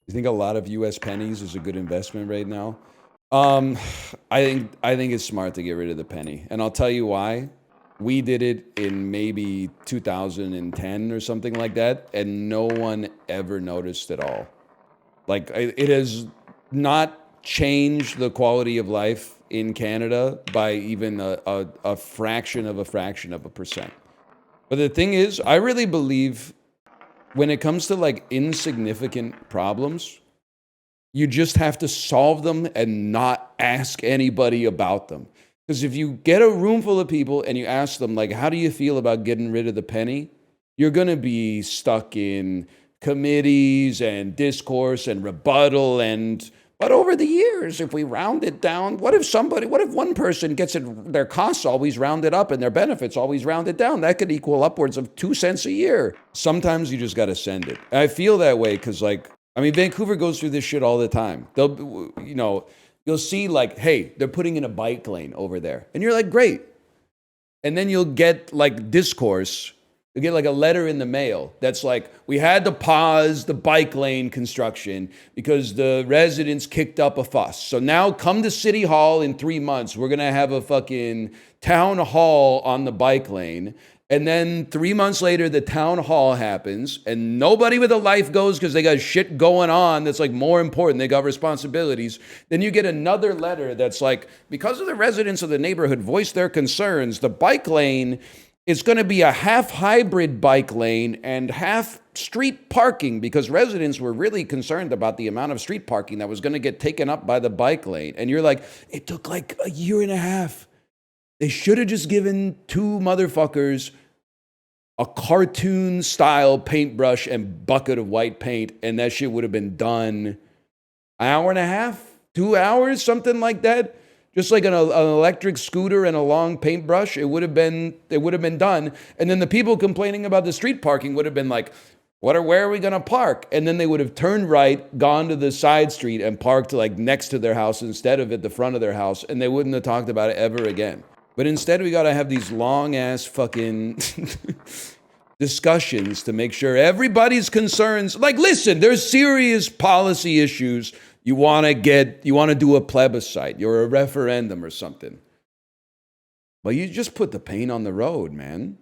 You think a lot of U.S. pennies is a good investment right now? Um, I think it's smart to get rid of the penny, and I'll tell you why. We did it in maybe 2010 or something like that, and no one ever noticed at all. Like it has not changed the quality of life in Canada by even a fraction of a fraction of a percent. But the thing is, I really believe when it comes to like insignificant problems, you just have to solve them and not ask anybody about them. Because if you get a room full of people and you ask them, like, how do you feel about getting rid of the penny? You're going to be stuck in committees and discourse and rebuttal. But over the years, if we round it down, what if one person gets their costs always rounded up and their benefits always rounded down? That could equal upwards of 2 cents a year. Sometimes you just got to send it. I feel that way because, like, I mean, Vancouver goes through this shit all the time. You'll see like, hey, they're putting in a bike lane over there. And you're like, great. And then you'll get like discourse. You'll get like a letter in the mail that's like, we had to pause the bike lane construction because the residents kicked up a fuss. So now come to City Hall in 3 months. We're going to have a fucking town hall on the bike lane. And then 3 months later, the town hall happens, and nobody with a life goes because they got shit going on that's like more important. They got responsibilities. Then you get another letter that's like, because of the residents of the neighborhood voiced their concerns, the bike lane is going to be a half hybrid bike lane and half street parking because residents were really concerned about the amount of street parking that was going to get taken up by the bike lane. And you're like, it took like a year and a half. They should have just given two motherfuckers a cartoon style paintbrush and bucket of white paint, and that shit would have been done an hour and a half, 2 hours, something like that. Just like an electric scooter and a long paintbrush, it would have been done. And then the people complaining about the street parking would have been like, where are we going to park? And then they would have turned right, gone to the side street and parked like next to their house instead of at the front of their house. And they wouldn't have talked about it ever again. But instead, we got to have these long ass fucking discussions to make sure everybody's concerns. Like, listen, there's serious policy issues. You want to do a plebiscite, you're a referendum or something. But you just put the paint on the road, man.